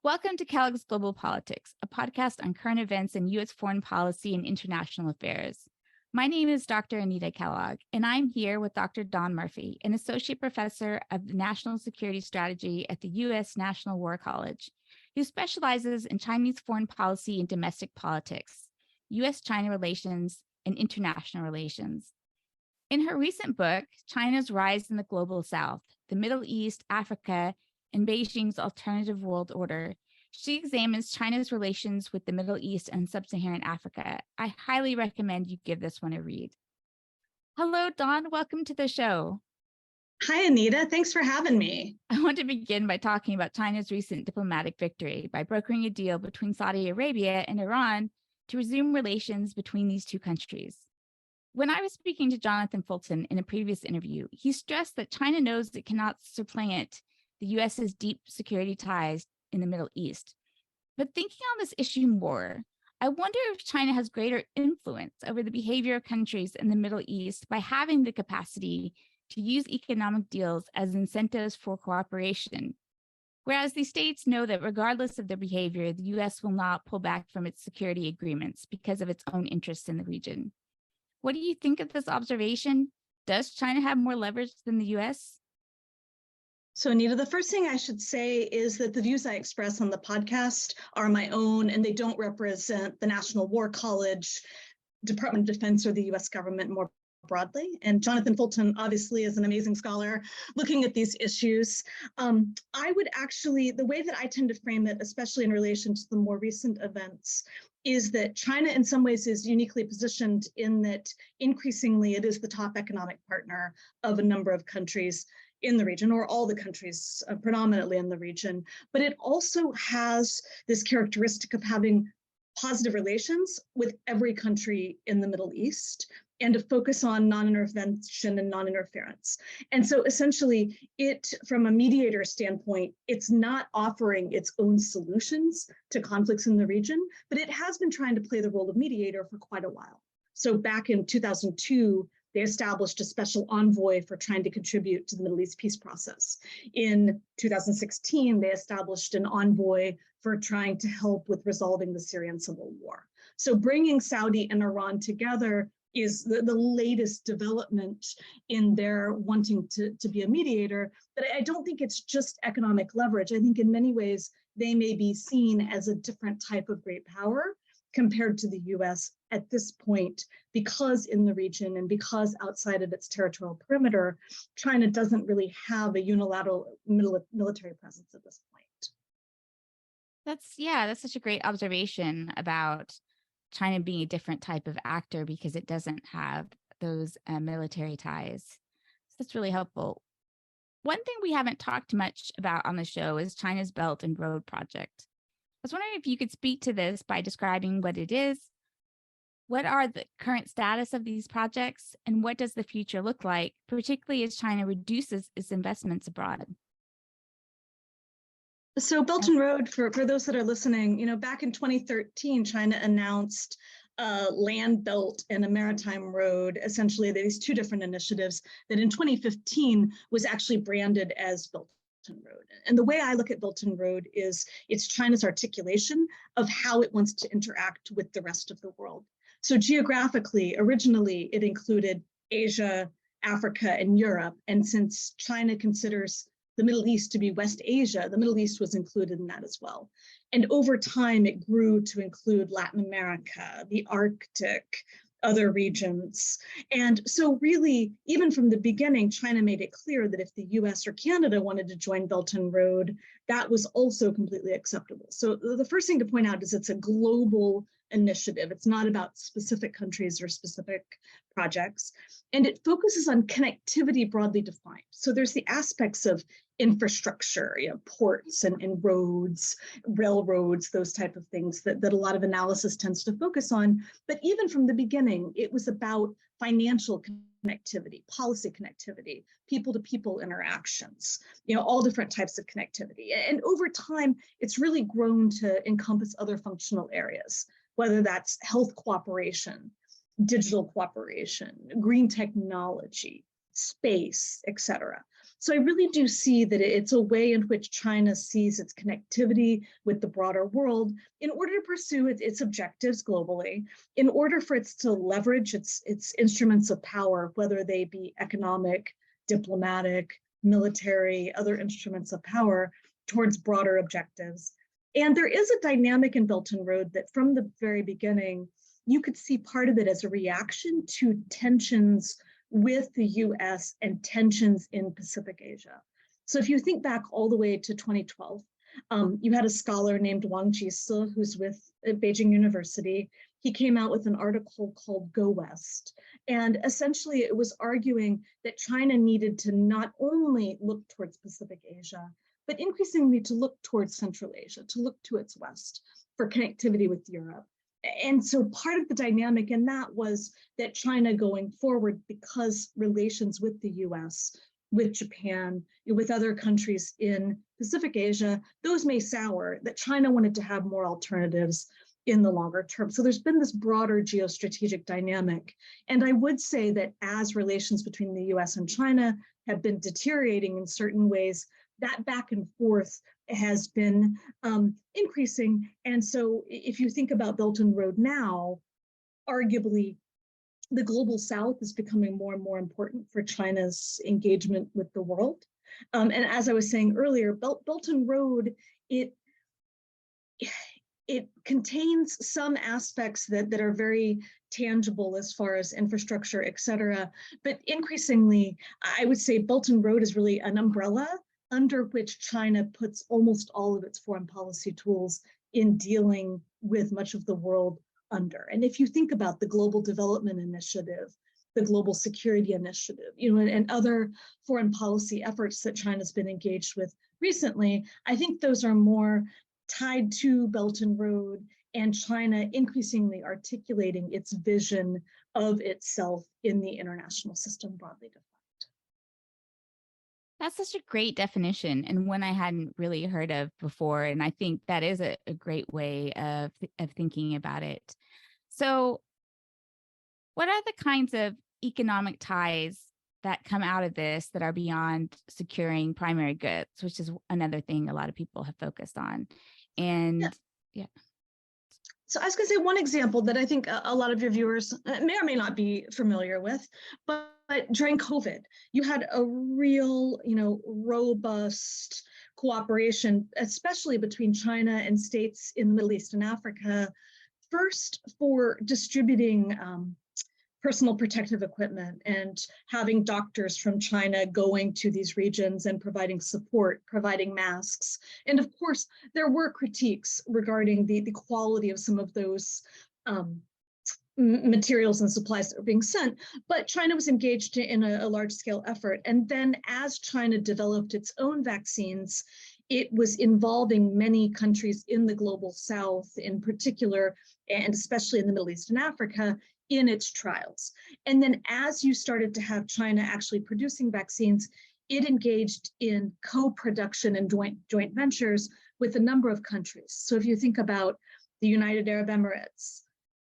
Welcome to Kellogg's Global Politics, a podcast on current events in U.S. foreign policy and international affairs. My name is Dr. Anita Kellogg, and I'm here with Dr. Don Murphy, an associate professor of national security strategy at the U.S. National War College, who specializes in Chinese foreign policy and domestic politics, U.S.-China relations, and international relations. In her recent book, China's Rise in the Global South, the Middle East, Africa, and Beijing's Alternative World Order, she examines China's relations with the Middle East and Sub-Saharan Africa. I highly recommend you give this one a read. Hello, Dawn. Welcome to the show. Hi, Anita. Thanks for having me. I want to begin by talking about China's recent diplomatic victory by brokering a deal between Saudi Arabia and Iran to resume relations between these two countries. When I was speaking to Jonathan Fulton in a previous interview, he stressed that China knows it cannot supplant the U.S.'s deep security ties in the Middle East. But thinking on this issue more, I wonder if China has greater influence over the behavior of countries in the Middle East by having the capacity to use economic deals as incentives for cooperation. Whereas the states know that regardless of their behavior, the U.S. will not pull back from its security agreements because of its own interests in the region. What do you think of this observation? Does China have more leverage than the U.S.? So, Anita, the first thing I should say is that the views I express on the podcast are my own, and they don't represent the National War College, Department of Defense, or the U.S. government more broadly. And Jonathan Fulton obviously is an amazing scholar looking at these issues. I would actually, the way that I tend to frame it, especially in relation to the more recent events, is that China in some ways is uniquely positioned in that increasingly it is the top economic partner of a number of countries in the region, or all the countries predominantly in the region. But it also has this characteristic of having positive relations with every country in the Middle East and to focus on non-intervention and non-interference. And so essentially it, from a mediator standpoint, it's not offering its own solutions to conflicts in the region, but it has been trying to play the role of mediator for quite a while. So back in 2002, they established a special envoy for trying to contribute to the Middle East peace process. In 2016, they established an envoy for trying to help with resolving the Syrian civil war. So bringing Saudi and Iran together is the latest development in their wanting to be a mediator. But I don't think it's just economic leverage. I think in many ways, they may be seen as a different type of great power compared to the US at this point, because in the region and because outside of its territorial perimeter, China doesn't really have a unilateral military presence at this point. That's such a great observation about China being a different type of actor because it doesn't have those military ties. So that's really helpful. One thing we haven't talked much about on the show is China's Belt and Road Project. I was wondering if you could speak to this by describing what it is, what are the current status of these projects, and what does the future look like, particularly as China reduces its investments abroad? So Belt and Road, for those that are listening, back in 2013, China announced a land belt and a maritime road. Essentially, these two different initiatives that in 2015 was actually branded as Belt and Road. And the way I look at Belt and Road is it's China's articulation of how it wants to interact with the rest of the world. So geographically, originally, it included Asia, Africa, and Europe. And since China considers the Middle East to be West Asia, the Middle East was included in that as well. And over time, it grew to include Latin America, the Arctic, other regions. And so really, even from the beginning, China made it clear that if the US or Canada wanted to join Belt and Road, that was also completely acceptable. So the first thing to point out is it's a global initiative. It's not about specific countries or specific projects. And it focuses on connectivity broadly defined. So there's the aspects of infrastructure, ports and roads, railroads, those type of things that a lot of analysis tends to focus on. But even from the beginning, it was about financial connectivity, policy connectivity, people-to-people interactions, all different types of connectivity. And over time, it's really grown to encompass other functional areas, whether that's health cooperation, digital cooperation, green technology, space, et cetera. So I really do see that it's a way in which China sees its connectivity with the broader world in order to pursue its objectives globally, in order for it to leverage its instruments of power, whether they be economic, diplomatic, military, other instruments of power towards broader objectives. And there is a dynamic in Belt and Road that from the very beginning, you could see part of it as a reaction to tensions with the US and tensions in Pacific Asia. So if you think back all the way to 2012, you had a scholar named Wang Jise, who's with Beijing University. He came out with an article called Go West. And essentially it was arguing that China needed to not only look towards Pacific Asia, but increasingly to look towards Central Asia, to look to its west for connectivity with Europe. And so part of the dynamic in that was that China going forward, because relations with the US, with Japan, with other countries in Pacific Asia, those may sour, that China wanted to have more alternatives in the longer term. So there's been this broader geostrategic dynamic. And I would say that as relations between the US and China have been deteriorating in certain ways, that back and forth has been increasing. And so if you think about Belt and Road now, arguably the global South is becoming more and more important for China's engagement with the world. And as I was saying earlier, Belt and Road, it contains some aspects that are very tangible as far as infrastructure, et cetera. But increasingly, I would say Belt and Road is really an umbrella under which China puts almost all of its foreign policy tools in dealing with much of the world under. And if you think about the Global Development Initiative, the Global Security Initiative, and other foreign policy efforts that China's been engaged with recently, I think those are more tied to Belt and Road and China increasingly articulating its vision of itself in the international system broadly defined. That's such a great definition and one I hadn't really heard of before. And I think that is a great way of thinking about it. So what are the kinds of economic ties that come out of this that are beyond securing primary goods, which is another thing a lot of people have focused on? And yeah. So I was going to say one example that I think a lot of your viewers may or may not be familiar with, but during COVID, you had a real, robust cooperation, especially between China and states in the Middle East and Africa, first for distributing personal protective equipment and having doctors from China going to these regions and providing support, providing masks. And of course, there were critiques regarding the quality of some of those materials and supplies that were being sent, but China was engaged in a large-scale effort. And then as China developed its own vaccines, it was involving many countries in the global South in particular, and especially in the Middle East and Africa, in its trials. And then as you started to have China actually producing vaccines, it engaged in co-production and joint ventures with a number of countries. So if you think about the United Arab Emirates,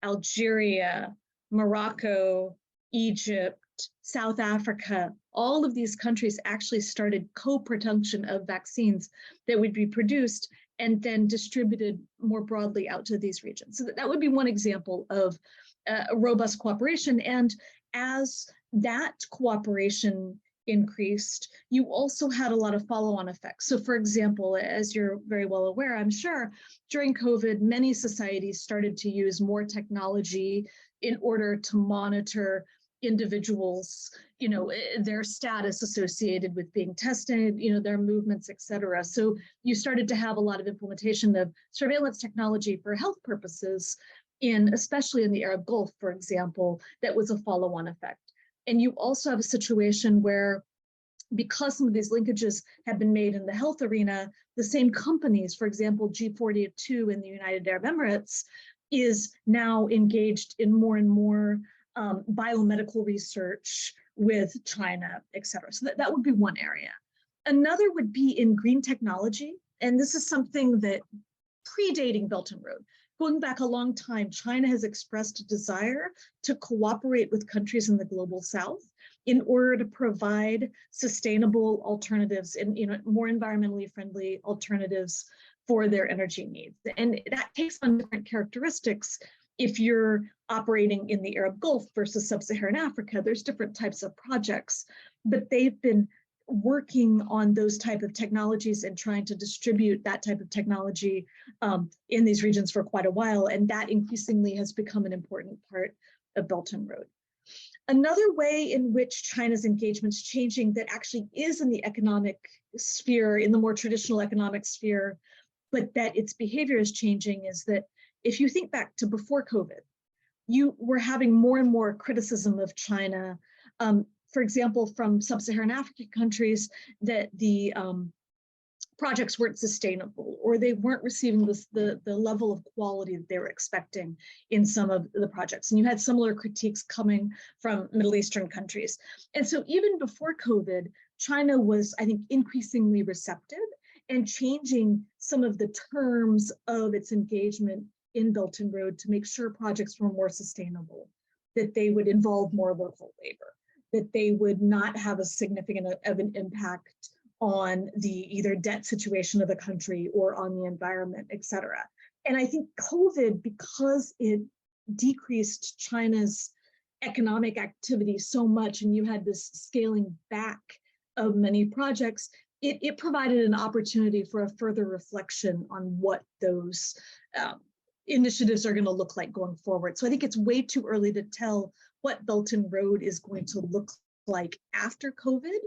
Algeria, Morocco, Egypt, South Africa, all of these countries actually started co-production of vaccines that would be produced and then distributed more broadly out to these regions. So that would be one example of robust cooperation. And as that cooperation increased, you also had a lot of follow-on effects. So for example, as you're very well aware, I'm sure, during COVID, many societies started to use more technology in order to monitor individuals, their status associated with being tested, their movements, et cetera. So you started to have a lot of implementation of surveillance technology for health purposes, especially in the Arab Gulf, for example, that was a follow-on effect. And you also have a situation where, because some of these linkages have been made in the health arena, the same companies, for example, G42 in the United Arab Emirates, is now engaged in more and more biomedical research with China, et cetera. So that would be one area. Another would be in green technology. And this is something that predating Belt and Road. Going back a long time, China has expressed a desire to cooperate with countries in the global South in order to provide sustainable alternatives and more environmentally friendly alternatives for their energy needs. And that takes on different characteristics. If you're operating in the Arab Gulf versus sub-Saharan Africa, there's different types of projects, but they've been working on those type of technologies and trying to distribute that type of technology in these regions for quite a while. And that increasingly has become an important part of Belt and Road. Another way in which China's engagement's changing that actually is in the economic sphere, in the more traditional economic sphere, but that its behavior is changing, is that if you think back to before COVID, you were having more and more criticism of China, for example, from sub-Saharan African countries, that the projects weren't sustainable, or they weren't receiving the level of quality that they were expecting in some of the projects. And you had similar critiques coming from Middle Eastern countries. And so even before COVID, China was, I think, increasingly receptive and changing some of the terms of its engagement in Belt and Road to make sure projects were more sustainable, that they would involve more local labor, that they would not have a significant of an impact on the either debt situation of the country or on the environment, et cetera. And I think COVID, because it decreased China's economic activity so much, and you had this scaling back of many projects, it provided an opportunity for a further reflection on what those initiatives are going to look like going forward. So I think it's way too early to tell what Belt and Road is going to look like after COVID,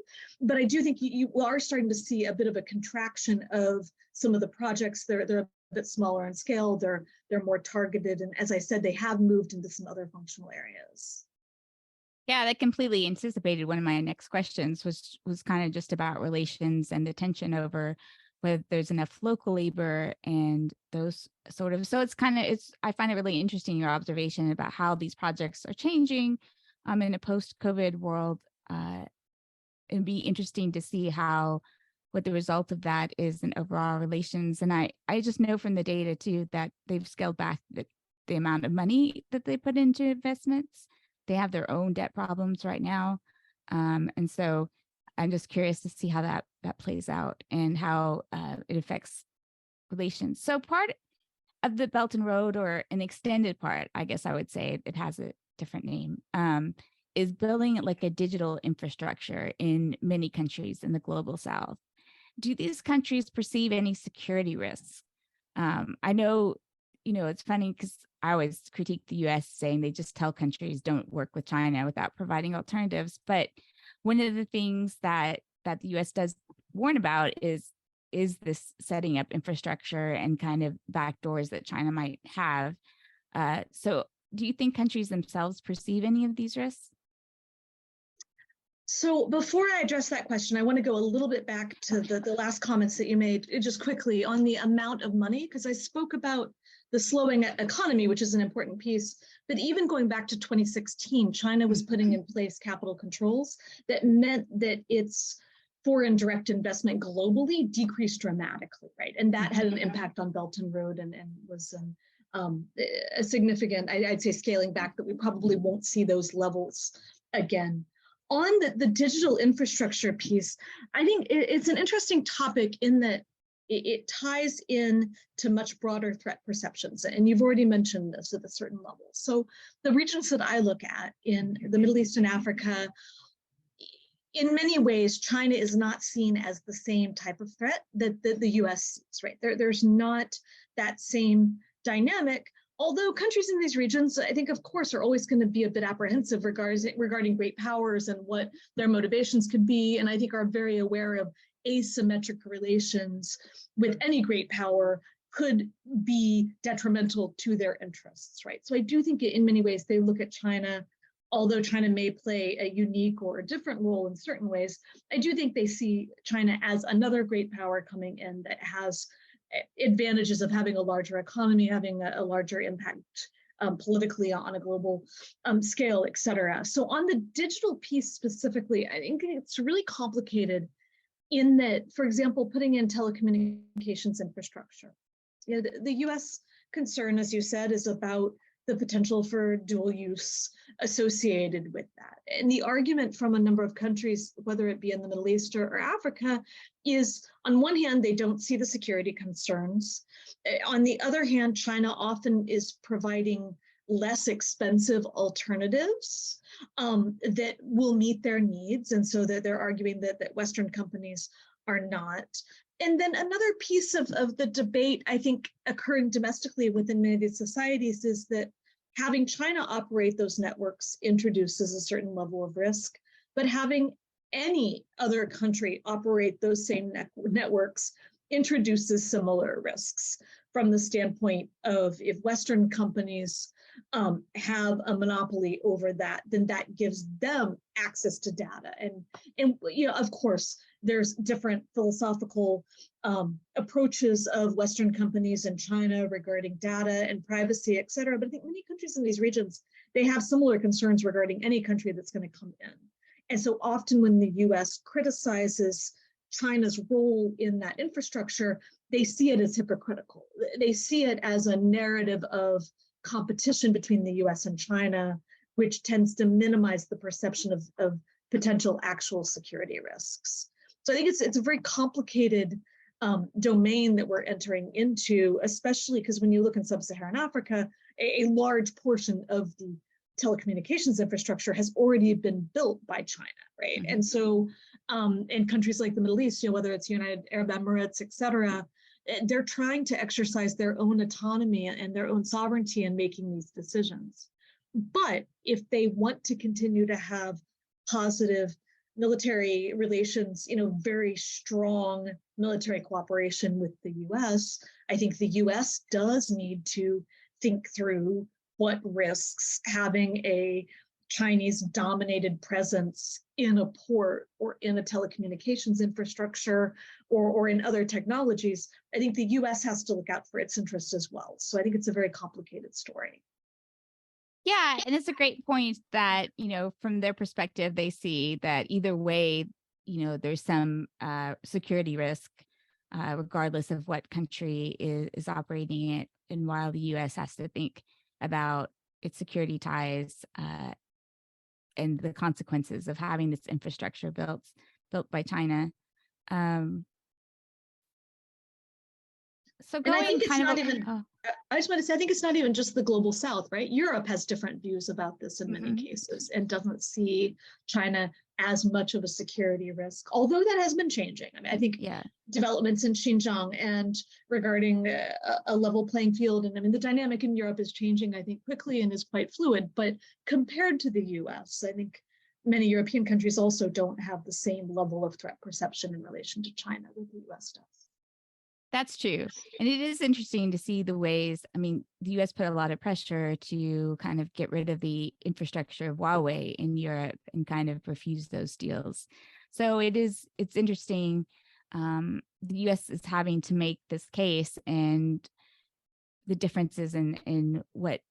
but I do think you are starting to see a bit of a contraction of some of the projects. They're a bit smaller in scale, they're more targeted, and as I said, they have moved into some other functional areas. Yeah, that completely anticipated one of my next questions, was kind of just about relations and the tension over whether there's enough local labor and those sort of, so I find it really interesting, your observation about how these projects are changing in a post-COVID world. It'd be interesting to see what the result of that is in overall relations. And I just know from the data too that they've scaled back the amount of money that they put into investments. They have their own debt problems right now. And so I'm just curious to see how that plays out and how it affects relations. So part of the Belt and Road, or an extended part, I guess I would say, it has a different name, is building like a digital infrastructure in many countries in the global South. Do these countries perceive any security risks? I know, it's funny because I always critique the US saying they just tell countries don't work with China without providing alternatives. But one of the things that the US does warn about is this setting up infrastructure and kind of backdoors that China might have. So do you think countries themselves perceive any of these risks? So before I address that question, I want to go a little bit back to the last comments that you made just quickly on the amount of money, because I spoke about the slowing economy, which is an important piece. But even going back to 2016, China was putting in place capital controls that meant that its foreign direct investment globally decreased dramatically, right? And that had an impact on Belt and Road and was a significant, I'd say, scaling back that we probably won't see those levels again. On the digital infrastructure piece, I think it's an interesting topic in that it ties in to much broader threat perceptions. And you've already mentioned this at a certain level. So the regions that I look at in the Middle East and Africa, in many ways, China is not seen as the same type of threat that the US sees, right? There's not that same dynamic. Although countries in these regions, I think, of course, are always going to be a bit apprehensive regarding great powers and what their motivations could be, and I think are very aware of asymmetric relations with any great power could be detrimental to their interests, right? So I do think in many ways they look at China, although China may play a unique or a different role in certain ways, I do think they see China as another great power coming in that has advantages of having a larger economy, having a larger impact politically on a global scale, et cetera. So on the digital piece specifically, I think it's really complicated in that, for example, putting in telecommunications infrastructure. The US concern, as you said, is about the potential for dual use associated with that. And the argument from a number of countries, whether it be in the Middle East or Africa, is on one hand, they don't see the security concerns. On the other hand, China often is providing less expensive alternatives that will meet their needs. And so they're arguing that Western companies are not. And then another piece of the debate, I think, occurring domestically within many of these societies is that having China operate those networks introduces a certain level of risk, but having any other country operate those same networks introduces similar risks from the standpoint of if Western companies have a monopoly over that, then that gives them access to data. And you know, of course, there's different philosophical approaches of Western companies in China regarding data and privacy, et cetera. But I think many countries in these regions, they have similar concerns regarding any country that's going to come in. And so often when the US criticizes China's role in that infrastructure, they see it as hypocritical. They see it as a narrative of competition between the US and China, which tends to minimize the perception of potential actual security risks. So I think it's a very complicated domain that we're entering into, especially because when you look in sub-Saharan Africa, a large portion of the telecommunications infrastructure has already been built by China, right? Mm-hmm. And so in countries like the Middle East, you know, whether it's United Arab Emirates, et cetera, they're trying to exercise their own autonomy and their own sovereignty in making these decisions. But if they want to continue to have positive military relations, you know, very strong military cooperation with the US, I think the US does need to think through what risks having a Chinese dominated presence in a port or in a telecommunications infrastructure or in other technologies. I think the US has to look out for its interests as well. So I think it's a very complicated story. Yeah, and it's a great point that, you know, from their perspective, they see that either way, you know, there's some security risk, regardless of what country is operating it. And while the US has to think about its security ties and the consequences of having this infrastructure built by China. So going, and I think it's not even, I just want to say, I think it's not even just the global South, right? Europe has different views about this in many cases and doesn't see China as much of a security risk, although that has been changing. I mean, I think developments in Xinjiang and regarding a level playing field, and I mean, the dynamic in Europe is changing, I think, quickly and is quite fluid, but compared to the US, I think many European countries also don't have the same level of threat perception in relation to China that the US does. That's true. And it is interesting to see the ways, I mean, the US put a lot of pressure to kind of get rid of the infrastructure of Huawei in Europe and kind of refuse those deals. So it's interesting. The US is having to make this case, and the differences in what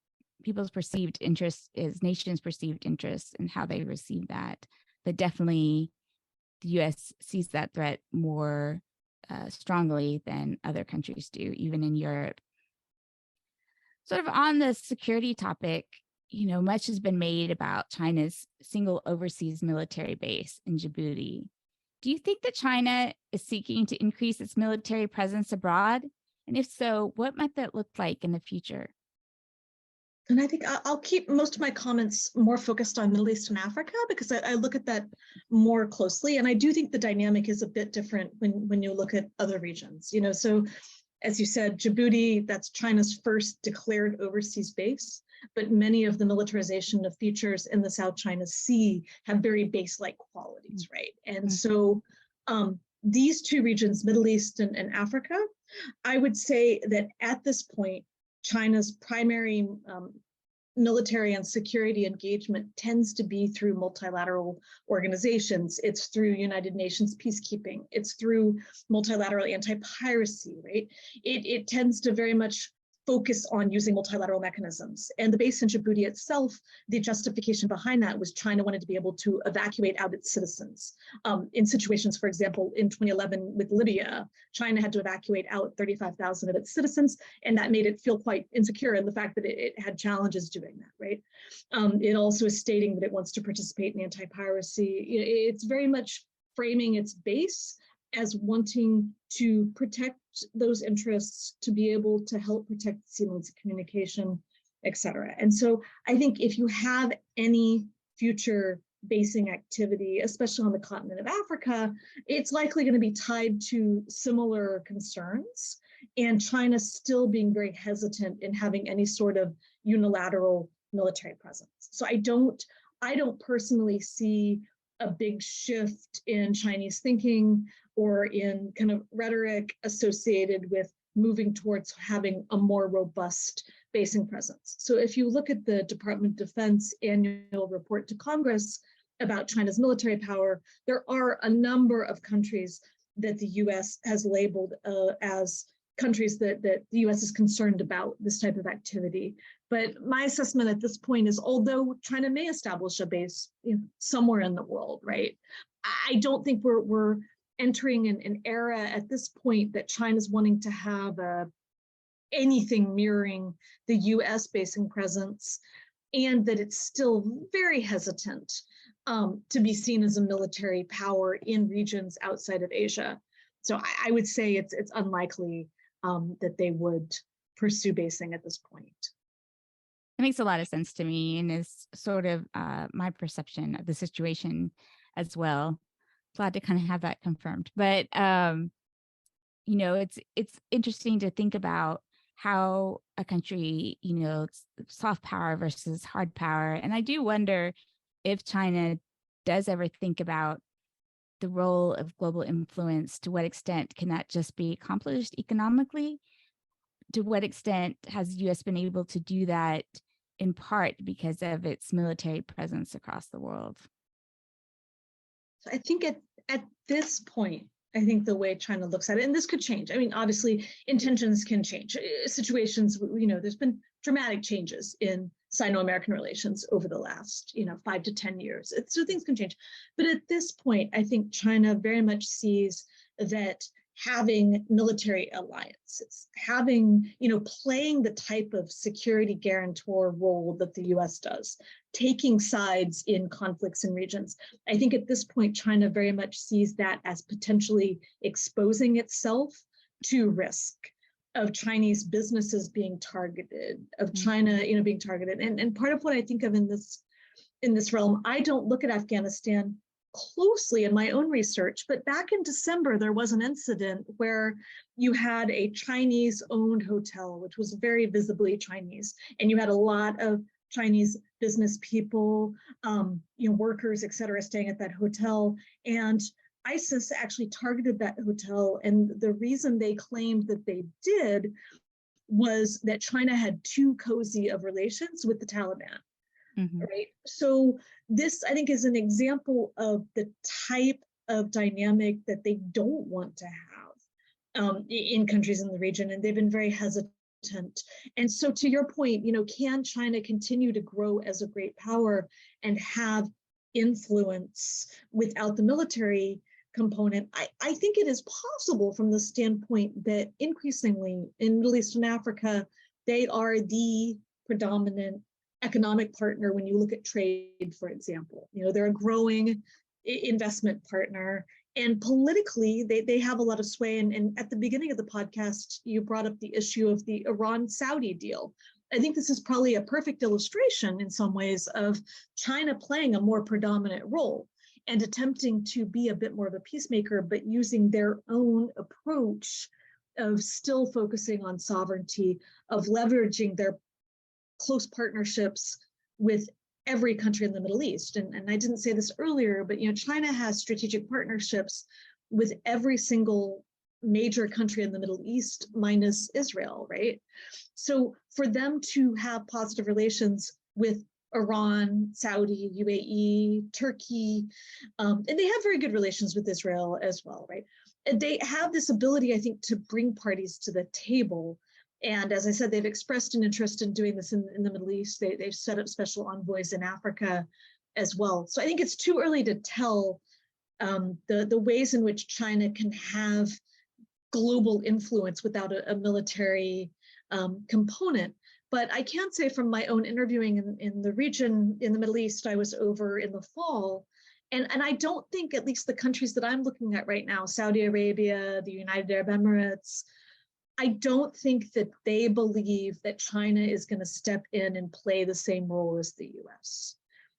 people's perceived interest is, nations' perceived interest, and how they receive that. But definitely the US sees that threat more strongly than other countries do, even in Europe. Sort of on the security topic, you know, much has been made about China's single overseas military base in Djibouti. Do you think that China is seeking to increase its military presence abroad? And if so, what might that look like in the future? And I think I'll keep most of my comments more focused on Middle East and Africa because I look at that more closely. And I do think the dynamic is a bit different when you look at other regions. You know, so as you said, Djibouti, that's China's first declared overseas base, but many of the militarization of features in the South China Sea have very base-like qualities, right? And so these two regions, Middle East and Africa, I would say that at this point, China's primary military and security engagement tends to be through multilateral organizations. It's through United Nations peacekeeping. It's through multilateral anti-piracy, right? It tends to very much focus on using multilateral mechanisms. And the base in Djibouti itself, the justification behind that was China wanted to be able to evacuate out its citizens. In situations, for example, in 2011 with Libya, China had to evacuate out 35,000 of its citizens, and that made it feel quite insecure in the fact that it had challenges doing that, right? It also is stating that it wants to participate in anti-piracy. It's very much framing its base as wanting to protect those interests, to be able to help protect sea modes of communication, et cetera. And so I think if you have any future basing activity, especially on the continent of Africa, it's likely going to be tied to similar concerns, and China still being very hesitant in having any sort of unilateral military presence. So I don't personally see a big shift in Chinese thinking or in kind of rhetoric associated with moving towards having a more robust basing presence. So if you look at the Department of Defense annual report to Congress about China's military power, there are a number of countries that the US has labeled as countries that the US is concerned about this type of activity. But my assessment at this point is, although China may establish a base somewhere in the world, right? I don't think we're entering an era at this point that China's wanting to have anything mirroring the US basing presence, and that it's still very hesitant to be seen as a military power in regions outside of Asia. So I would say it's unlikely that they would pursue basing at this point. It makes a lot of sense to me, and is sort of my perception of the situation as well. Glad to kind of have that confirmed. But it's interesting to think about how a country, it's soft power versus hard power. And I do wonder if China does ever think about the role of global influence. To what extent can that just be accomplished economically? To what extent has the US been able to do that, in part because of its military presence across the world? So I think at this point, I think the way China looks at it, and this could change. I mean, obviously, intentions can change. Situations, there's been dramatic changes in Sino-American relations over the last, 5 to 10 years. So things can change. But at this point, I think China very much sees that having military alliances, playing the type of security guarantor role that the US does, taking sides in conflicts and regions. I think at this point, China very much sees that as potentially exposing itself to risk of Chinese businesses being targeted, of China, being targeted. And part of what I think of in this realm, I don't look at Afghanistan closely in my own research, but back in December, there was an incident where you had a Chinese-owned hotel, which was very visibly Chinese, and you had a lot of Chinese business people, workers, et cetera, staying at that hotel. And ISIS actually targeted that hotel. And the reason they claimed that they did was that China had too cozy of relations with the Taliban. Right. So this, I think, is an example of the type of dynamic that they don't want to have in countries in the region, and they've been very hesitant. And so, to your point, can China continue to grow as a great power and have influence without the military component? I think it is possible from the standpoint that increasingly in Middle East and Africa, they are the predominant economic partner when you look at trade, for example. They're a growing investment partner, and politically they have a lot of sway. And at the beginning of the podcast, you brought up the issue of the Iran-Saudi deal. I think this is probably a perfect illustration in some ways of China playing a more predominant role and attempting to be a bit more of a peacemaker, but using their own approach of still focusing on sovereignty, of leveraging their close partnerships with every country in the Middle East. And I didn't say this earlier, but China has strategic partnerships with every single major country in the Middle East minus Israel, right? So for them to have positive relations with Iran, Saudi, UAE, Turkey, and they have very good relations with Israel as well, right? And they have this ability, I think, to bring parties to the table And as I said, they've expressed an interest in doing this in the Middle East. They've set up special envoys in Africa as well. So I think it's too early to tell the ways in which China can have global influence without a military component. But I can say from my own interviewing in the region, in the Middle East, I was over in the fall. And I don't think, at least the countries that I'm looking at right now, Saudi Arabia, the United Arab Emirates, I don't think that they believe that China is going to step in and play the same role as the US.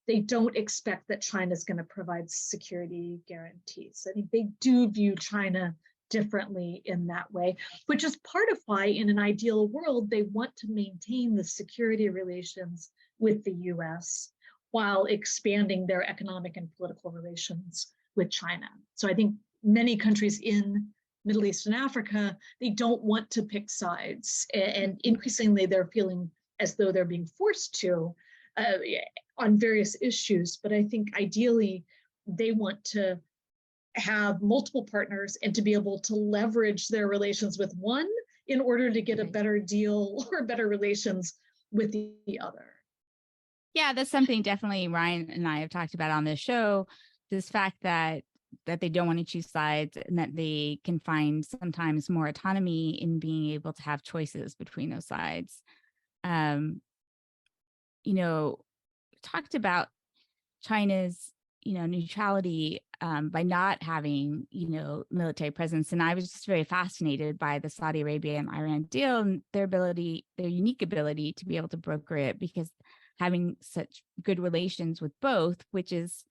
They don't expect that China is going to provide security guarantees. I think they do view China differently in that way, which is part of why in an ideal world, they want to maintain the security relations with the US while expanding their economic and political relations with China. So I think many countries in Middle East and Africa, they don't want to pick sides. And increasingly, they're feeling as though they're being forced to on various issues. But I think ideally, they want to have multiple partners and to be able to leverage their relations with one in order to get a better deal or better relations with the other. Yeah, that's something definitely Ryan and I have talked about on this show, this fact that they don't want to choose sides and that they can find sometimes more autonomy in being able to have choices between those sides. Talked about China's, neutrality by not having, military presence. And I was just very fascinated by the Saudi Arabia and Iran deal and their unique ability to be able to broker it, because having such good relations with both, which is,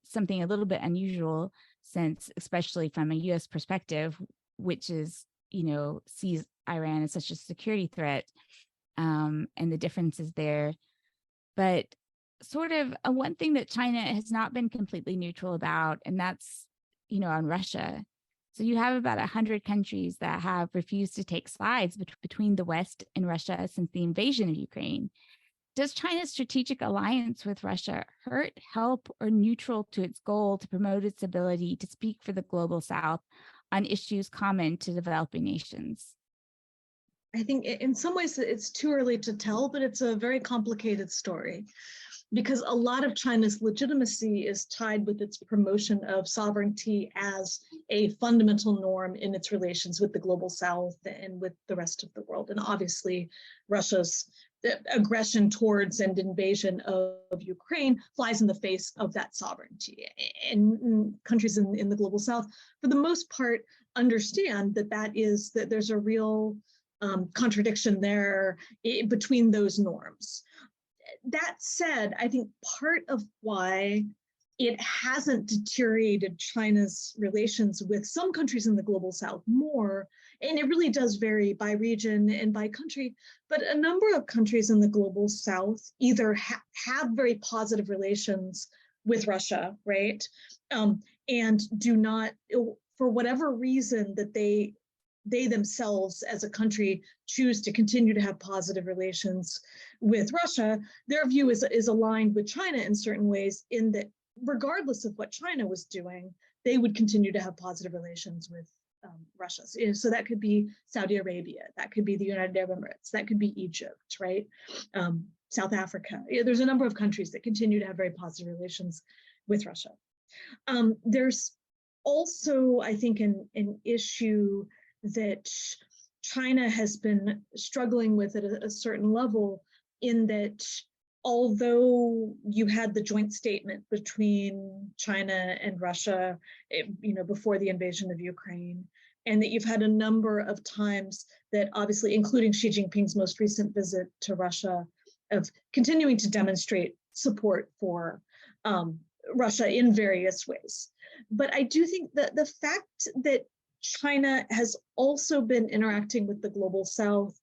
something a little bit unusual, since especially from a US perspective, which is, sees Iran as such a security threat, and the differences there. But sort of one thing that China has not been completely neutral about, and that's, on Russia. So you have about 100 countries that have refused to take sides between the West and Russia since the invasion of Ukraine. Does China's strategic alliance with Russia hurt, help, or neutral to its goal to promote its ability to speak for the global South on issues common to developing nations? I think in some ways it's too early to tell, but it's a very complicated story, because a lot of China's legitimacy is tied with its promotion of sovereignty as a fundamental norm in its relations with the global South and with the rest of the world. And obviously, Russia's aggression towards and invasion of Ukraine flies in the face of that sovereignty. And countries in the global South, for the most part, understand that there's a real contradiction there between those norms. That said, I think part of why it hasn't deteriorated China's relations with some countries in the global South more, and it really does vary by region and by country, but a number of countries in the global South either have very positive relations with Russia, right? And do not, for whatever reason that they themselves as a country choose to continue to have positive relations with Russia, their view is aligned with China in certain ways, in that regardless of what China was doing, they would continue to have positive relations with Russia. So that could be Saudi Arabia, that could be the United Arab Emirates, that could be Egypt, right? South Africa. There's a number of countries that continue to have very positive relations with Russia. There's also, I think, an issue that China has been struggling with at a certain level, in that although you had the joint statement between China and Russia, before the invasion of Ukraine, and that you've had a number of times that, obviously, including Xi Jinping's most recent visit to Russia, of continuing to demonstrate support for Russia in various ways. But I do think that the fact that China has also been interacting with the global South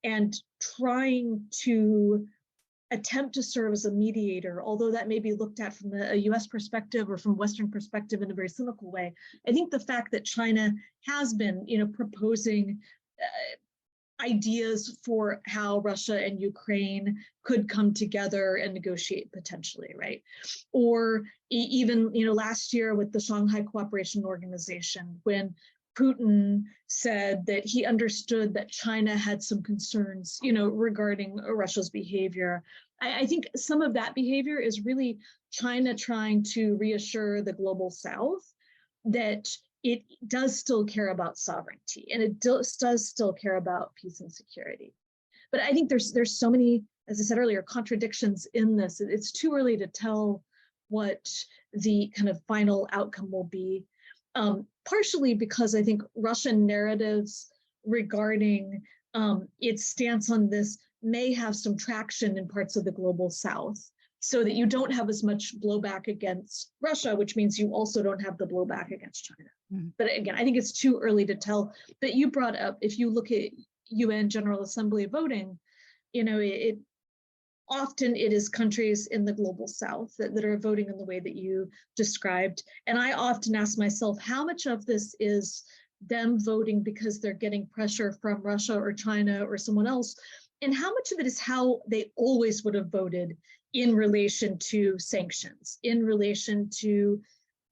and trying to attempt to serve as a mediator, although that may be looked at from a US perspective or from Western perspective in a very cynical way. I think the fact that China has been, proposing ideas for how Russia and Ukraine could come together and negotiate potentially, right? Or even, last year with the Shanghai Cooperation Organization, when Putin said that he understood that China had some concerns, regarding Russia's behavior. I think some of that behavior is really China trying to reassure the global South that it does still care about sovereignty and it does still care about peace and security. But I think there's so many, as I said earlier, contradictions in this. It's too early to tell what the kind of final outcome will be. Partially because I think Russian narratives regarding its stance on this may have some traction in parts of the global South, so that you don't have as much blowback against Russia, which means you also don't have the blowback against China. Mm-hmm. But again, I think it's too early to tell. But you brought up, if you look at UN General Assembly voting, often it is countries in the global South that are voting in the way that you described. And I often ask myself, how much of this is them voting because they're getting pressure from Russia or China or someone else? And how much of it is how they always would have voted in relation to sanctions, in relation to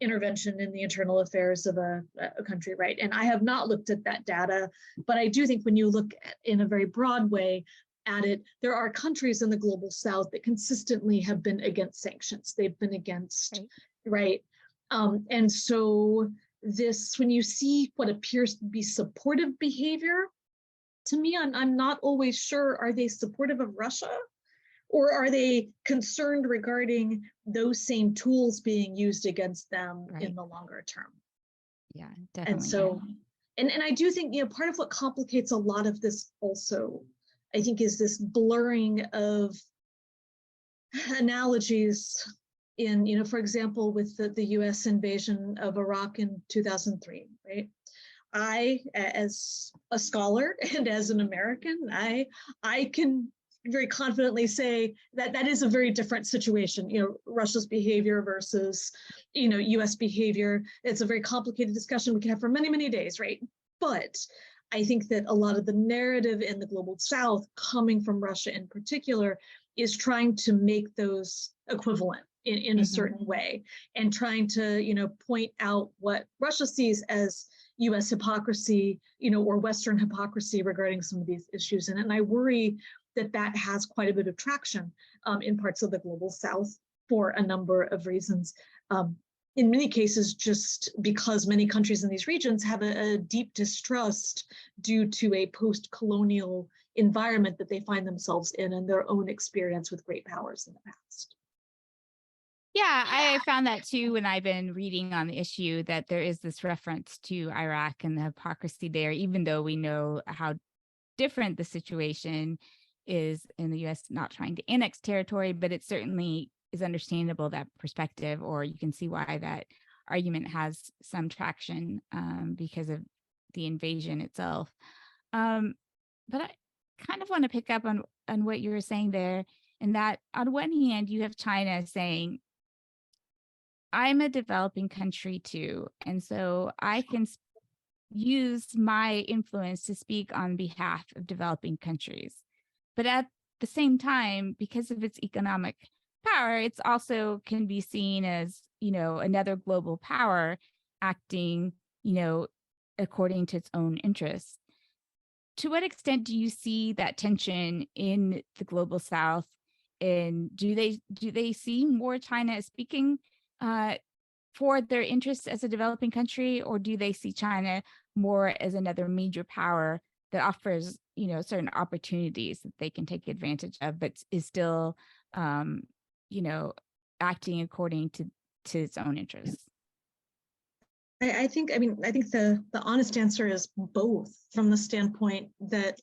intervention in the internal affairs of a country, right? And I have not looked at that data, but I do think when you look at, in a very broad way, at it, there are countries in the global South that consistently have been against sanctions. They've been against, right? And so this, when you see what appears to be supportive behavior, to me, I'm not always sure, are they supportive of Russia? Or are they concerned regarding those same tools being used against them in the longer term? Yeah, definitely. And so, and I do think, part of what complicates a lot of this also, I think, is this blurring of analogies in, for example, with the US invasion of Iraq in 2003, right? I, as a scholar and as an American, I can very confidently say that that is a very different situation, Russia's behavior versus, US behavior. It's a very complicated discussion we can have for many, many days, right? But I think that a lot of the narrative in the global South, coming from Russia in particular, is trying to make those equivalent in a certain way, and trying to, point out what Russia sees as US hypocrisy, or Western hypocrisy regarding some of these issues. And I worry that has quite a bit of traction in parts of the global South for a number of reasons. In many cases, just because many countries in these regions have a deep distrust due to a post-colonial environment that they find themselves in and their own experience with great powers in the past. Yeah, I found that too when I've been reading on the issue, that there is this reference to Iraq and the hypocrisy there, even though we know how different the situation is in the US not trying to annex territory, but it certainly is understandable, that perspective, or you can see why that argument has some traction because of the invasion itself. But I kind of want to pick up on what you were saying there, in that on one hand, you have China saying, I'm a developing country too, and so I can use my influence to speak on behalf of developing countries. But at the same time, because of its economic power, it's also can be seen as, another global power acting, according to its own interests. To what extent do you see that tension in the global South? And do they see more China as speaking for their interests as a developing country, or do they see China more as another major power that offers, certain opportunities that they can take advantage of, but is still, acting according to its own interests? I think the honest answer is both, from the standpoint that,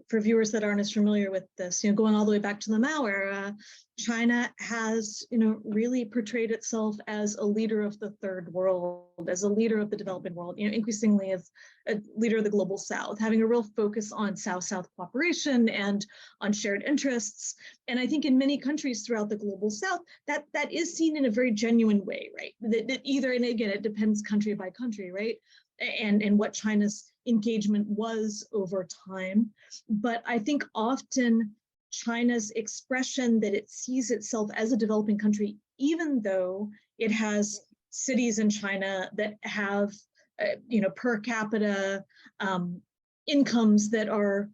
for viewers that aren't as familiar with this, going all the way back to the Mao era, China has, really portrayed itself as a leader of the third world, as a leader of the developing world, increasingly as a leader of the global South, having a real focus on South-South cooperation and on shared interests. And I think in many countries throughout the global South, that is seen in a very genuine way, right? That either, and again, it depends country by country, right? And what China's engagement was over time. But I think often China's expression that it sees itself as a developing country, even though it has cities in China that have per capita incomes that are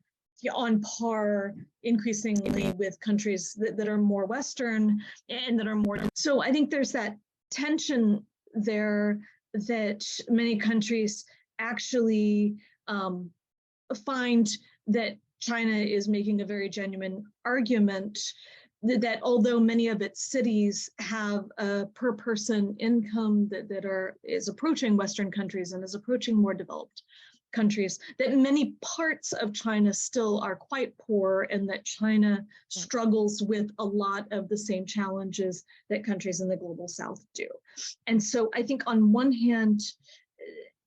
on par increasingly with countries that are more Western and that are more. So I think there's that tension there that many countries actually find that China is making a very genuine argument that although many of its cities have a per person income that is approaching Western countries and is approaching more developed countries, that many parts of China still are quite poor and that China struggles with a lot of the same challenges that countries in the global South do. And so I think on one hand,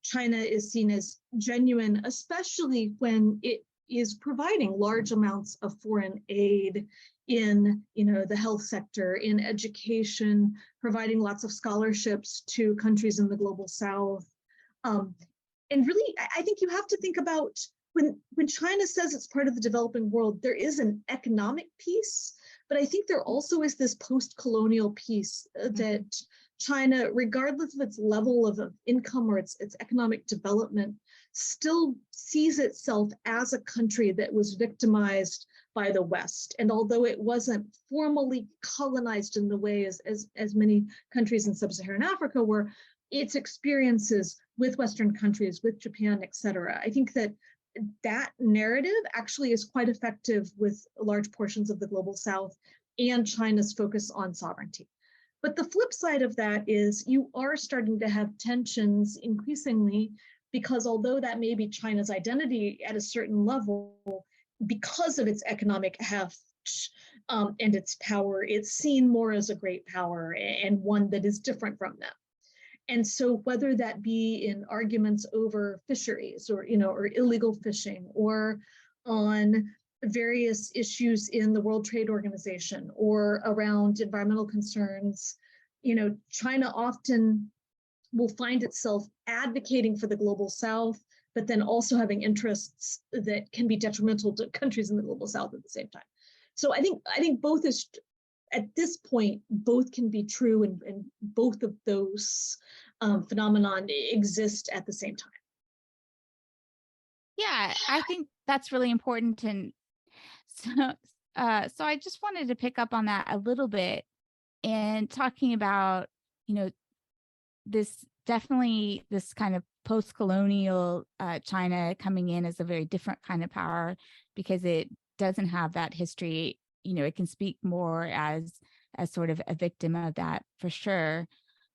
China is seen as genuine, especially when it is providing large amounts of foreign aid in the health sector, in education, providing lots of scholarships to countries in the global South. And really, I think you have to think about when China says it's part of the developing world, there is an economic piece, but I think there also is this post-colonial piece that China, regardless of its level of income or its economic development, still sees itself as a country that was victimized by the West. And although it wasn't formally colonized in the way as many countries in sub-Saharan Africa were, its experiences with Western countries, with Japan, et cetera, I think that narrative actually is quite effective with large portions of the global South and China's focus on sovereignty. But the flip side of that is you are starting to have tensions increasingly, because although that may be China's identity at a certain level, because of its economic heft and its power, it's seen more as a great power and one that is different from them. And so whether that be in arguments over fisheries or illegal fishing, or on various issues in the World Trade Organization or around environmental concerns, China often will find itself advocating for the global South, but then also having interests that can be detrimental to countries in the global South at the same time. So I think both is, at this point, both can be true, and both of those phenomenon exist at the same time. Yeah, I think that's really important. And so I just wanted to pick up on that a little bit and talking about, this kind of post-colonial China coming in as a very different kind of power, because it doesn't have that history. It can speak more as sort of a victim of that, for sure.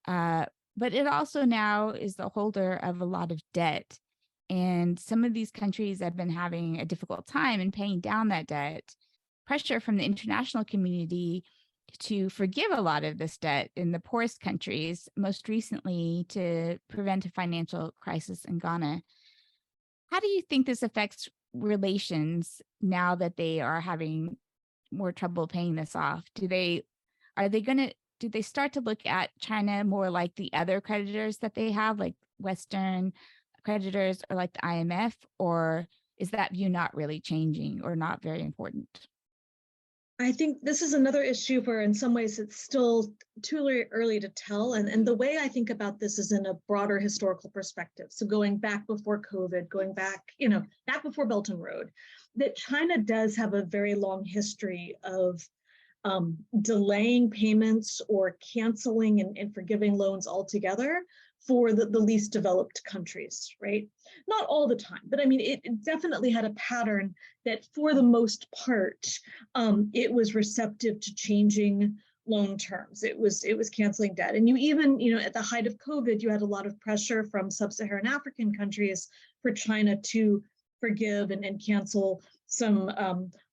But it also now is the holder of a lot of debt. And some of these countries have been having a difficult time in paying down that debt. Pressure from the international community to forgive a lot of this debt in the poorest countries, most recently to prevent a financial crisis in Ghana. How do you think this affects relations now that they are having more trouble paying this off? Do they start to look at China more like the other creditors that they have, like Western creditors or like the IMF, or is that view not really changing or not very important? I think this is another issue where in some ways it's still too early to tell. And the way I think about this is in a broader historical perspective. So going back before COVID, going back before Belt and Road, that China does have a very long history of delaying payments or canceling and forgiving loans altogether for the least developed countries, right? Not all the time, but I mean, it definitely had a pattern that for the most part, it was receptive to changing loan terms. It was canceling debt. And you even, at the height of COVID, you had a lot of pressure from sub-Saharan African countries for China to forgive and cancel some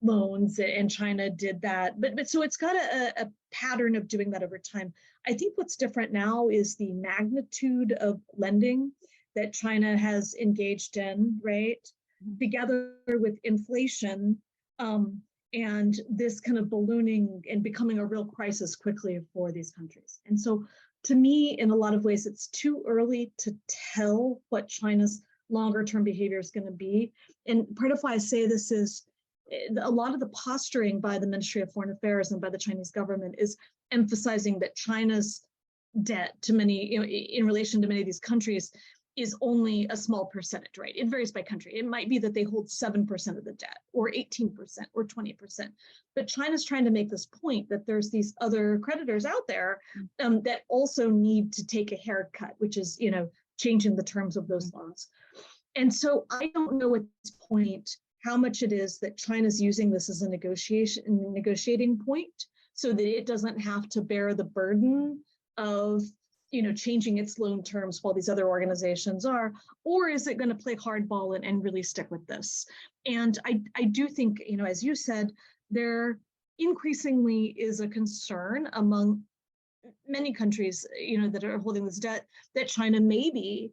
loans, and China did that. But so it's got a pattern of doing that over time. I think what's different now is the magnitude of lending that China has engaged in, right? Together with inflation and this kind of ballooning and becoming a real crisis quickly for these countries. And so to me, in a lot of ways, it's too early to tell what China's longer term behavior is going to be. And part of why I say this is a lot of the posturing by the Ministry of Foreign Affairs and by the Chinese government is emphasizing that China's debt to many, in relation to many of these countries, is only a small percentage, right? It varies by country. It might be that they hold 7% of the debt or 18% or 20%. But China's trying to make this point that there's these other creditors out there that also need to take a haircut, which is, changing the terms of those loans. And so I don't know at this point how much it is that China's using this as a negotiating point so that it doesn't have to bear the burden of changing its loan terms while these other organizations are, or is it going to play hardball and really stick with this? And I do think, as you said, there increasingly is a concern among many countries, that are holding this debt, that China may be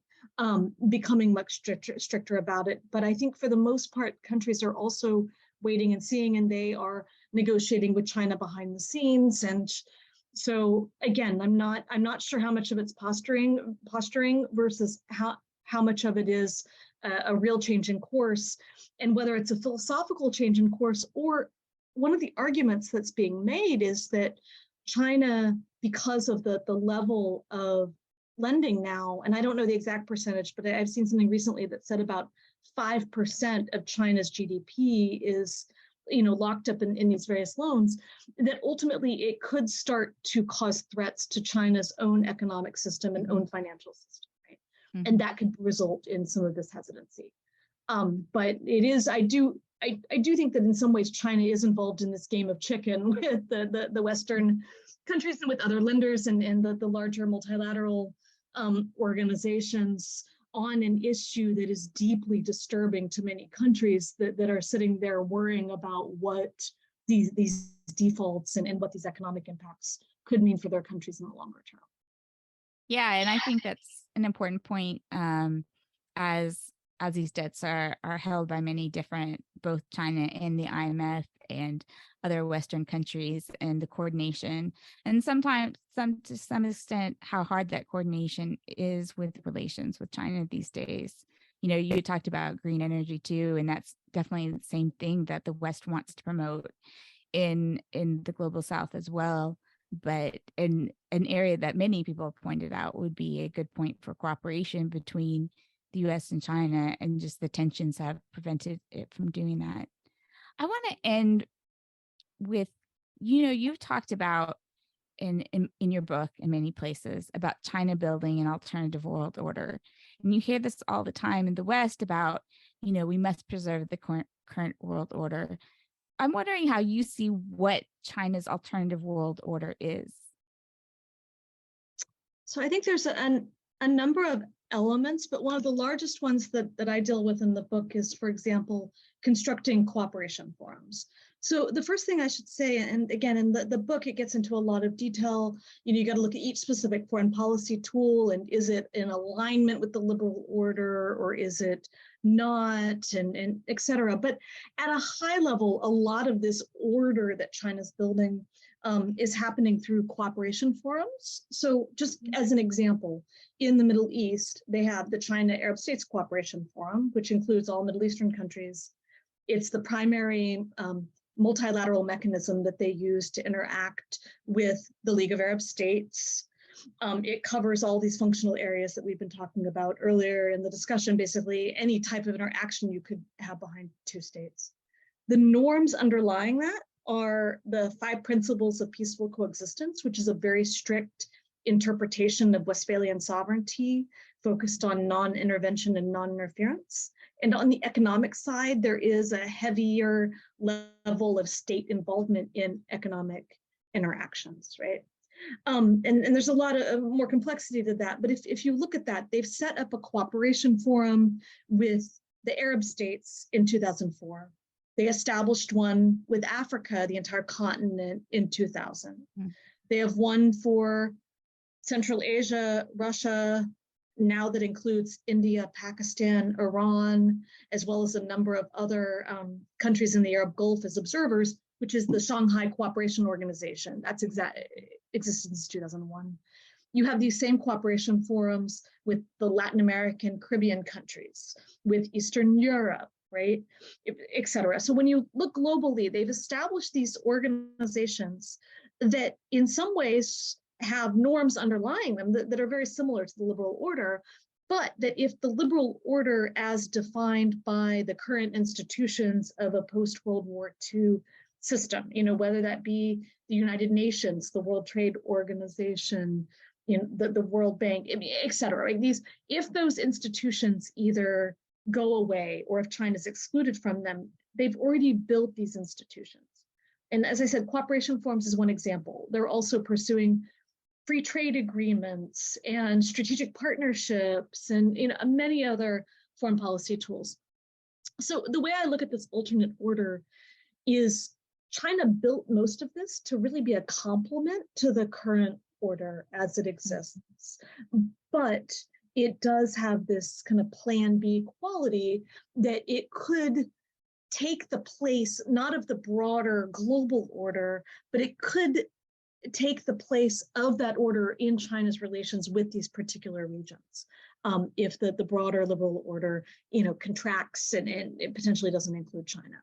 becoming much stricter about it. But I think for the most part, countries are also waiting and seeing, and they are negotiating with China behind the scenes. And so again, I'm not sure how much of it's posturing versus how much of it is a real change in course, and whether it's a philosophical change in course, or one of the arguments that's being made is that China, because of the level of lending now, and I don't know the exact percentage, but I've seen something recently that said about 5% of China's GDP is locked up in these various loans, that ultimately it could start to cause threats to China's own economic system and own financial system, right? Mm-hmm. And that could result in some of this hesitancy. But it is, I do think that in some ways China is involved in this game of chicken with the Western countries and with other lenders and the larger multilateral organizations on an issue that is deeply disturbing to many countries that are sitting there worrying about what these defaults and what these economic impacts could mean for their countries in the longer term. Yeah, and I think that's an important point, as these debts are held by many different, both China and the IMF and other Western countries, and the coordination, and sometimes to some extent how hard that coordination is with relations with China these days. You talked about green energy too, and that's definitely the same thing that the West wants to promote in the global South as well. But in an area that many people have pointed out would be a good point for cooperation between the US and China, and just the tensions have prevented it from doing that. I want to end with, you've talked about in your book in many places about China building an alternative world order. And you hear this all the time in the West about, we must preserve the current world order. I'm wondering how you see what China's alternative world order is. So I think there's a number of elements, but one of the largest ones that I deal with in the book is, for example, constructing cooperation forums. So the first thing I should say, and again, in the book, it gets into a lot of detail. You got to look at each specific foreign policy tool, and is it in alignment with the liberal order, or is it not, and et cetera. But at a high level, a lot of this order that China's building is happening through cooperation forums. So just as an example, in the Middle East, they have the China Arab States Cooperation Forum, which includes all Middle Eastern countries. It's the primary multilateral mechanism that they use to interact with the League of Arab States. It covers all these functional areas that we've been talking about earlier in the discussion, basically any type of interaction you could have behind two states. The norms underlying that are the 5 principles of peaceful coexistence, which is a very strict interpretation of Westphalian sovereignty focused on non-intervention and non-interference. And on the economic side, there is a heavier level of state involvement in economic interactions, right? And there's a lot of more complexity to that. But if you look at that, they've set up a cooperation forum with the Arab states in 2004. They established one with Africa, the entire continent, in 2000. They have one for Central Asia, Russia, now that includes India, Pakistan, Iran, as well as a number of other countries in the Arab Gulf as observers, which is the Shanghai Cooperation Organization. That's existed since 2001. You have these same cooperation forums with the Latin American, Caribbean countries, with Eastern Europe, right, et cetera. So when you look globally, they've established these organizations that in some ways have norms underlying them that are very similar to the liberal order, but that if the liberal order as defined by the current institutions of a post-World War II system, whether that be the United Nations, the World Trade Organization, the World Bank, et cetera, right? If those institutions either go away or if China's excluded from them, they've already built these institutions. And as I said, cooperation forums is one example. They're also pursuing free trade agreements and strategic partnerships and many other foreign policy tools. So the way I look at this alternate order is China built most of this to really be a complement to the current order as it exists. But it does have this kind of plan B quality that it could take the place, not of the broader global order, but it could take the place of that order in China's relations with these particular regions. If the broader liberal order, contracts and it potentially doesn't include China.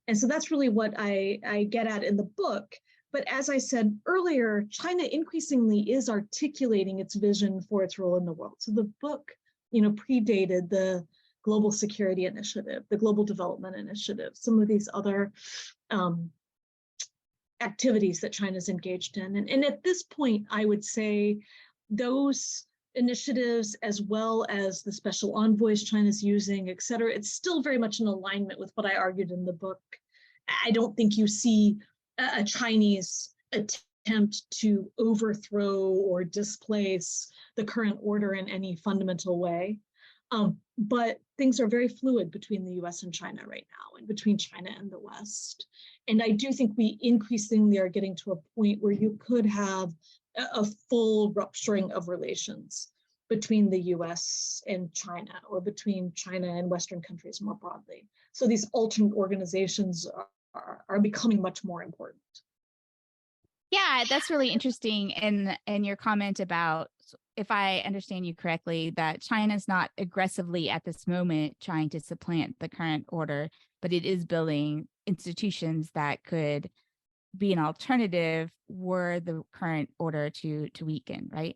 And so that's really what I get at in the book. But as I said earlier, China increasingly is articulating its vision for its role in the world. So the book, predated the Global Security Initiative, the Global Development Initiative, some of these other activities that China's engaged in. And at this point, I would say those initiatives, as well as the special envoys China's using, et cetera, it's still very much in alignment with what I argued in the book. I don't think you see a Chinese attempt to overthrow or displace the current order in any fundamental way. But things are very fluid between the US and China right now, and between China and the West. And I do think we increasingly are getting to a point where you could have a full rupturing of relations between the US and China, or between China and Western countries more broadly. So these alternate organizations are becoming much more important. Yeah, that's really interesting. And your comment about, if I understand you correctly, that China's not aggressively at this moment trying to supplant the current order, but it is building institutions that could be an alternative were the current order to weaken, right?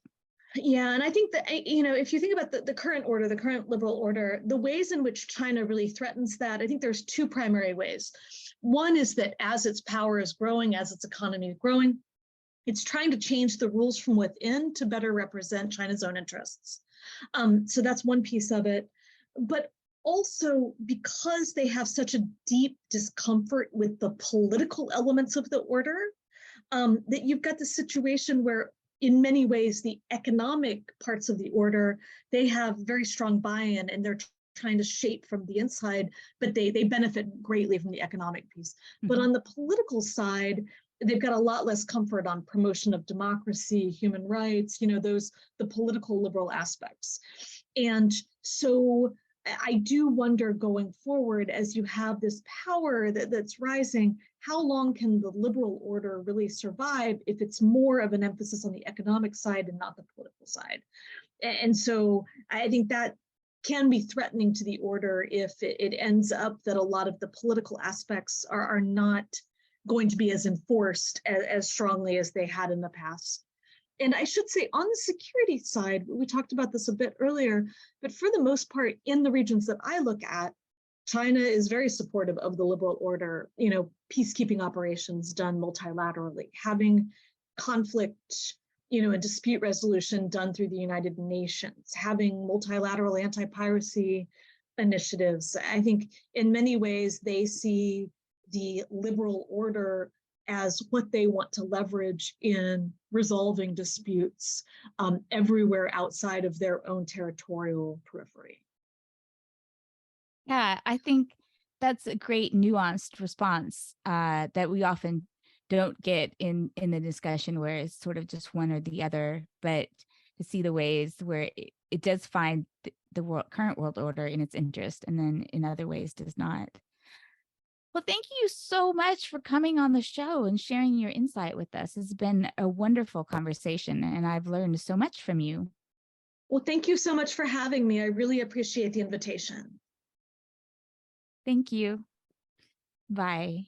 Yeah, and I think that, if you think about the current order, the current liberal order, the ways in which China really threatens that, I think there's two primary ways. One is that as its power is growing, as its economy is growing, it's trying to change the rules from within to better represent China's own interests. So that's one piece of it. But also, because they have such a deep discomfort with the political elements of the order, that you've got the situation where, in many ways, the economic parts of the order, they have very strong buy-in and they're trying to shape from the inside, but they benefit greatly from the economic piece. Mm-hmm. But on the political side, they've got a lot less comfort on promotion of democracy, human rights, the political liberal aspects. And so I do wonder, going forward, as you have this power that's rising, how long can the liberal order really survive if it's more of an emphasis on the economic side and not the political side? And so I think that can be threatening to the order if it ends up that a lot of the political aspects are not going to be as enforced as strongly as they had in the past. And I should say, on the security side, we talked about this a bit earlier, but for the most part, in the regions that I look at, China is very supportive of the liberal order, peacekeeping operations done multilaterally, having conflict, and dispute resolution done through the United Nations, having multilateral anti-piracy initiatives. I think in many ways, they see the liberal order as what they want to leverage in resolving disputes everywhere outside of their own territorial periphery. Yeah, I think that's a great nuanced response that we often don't get in the discussion, where it's sort of just one or the other, but to see the ways where it does find the current world order in its interest, and then in other ways does not. Well, thank you so much for coming on the show and sharing your insight with us. It's been a wonderful conversation, and I've learned so much from you. Well, thank you so much for having me. I really appreciate the invitation. Thank you. Bye.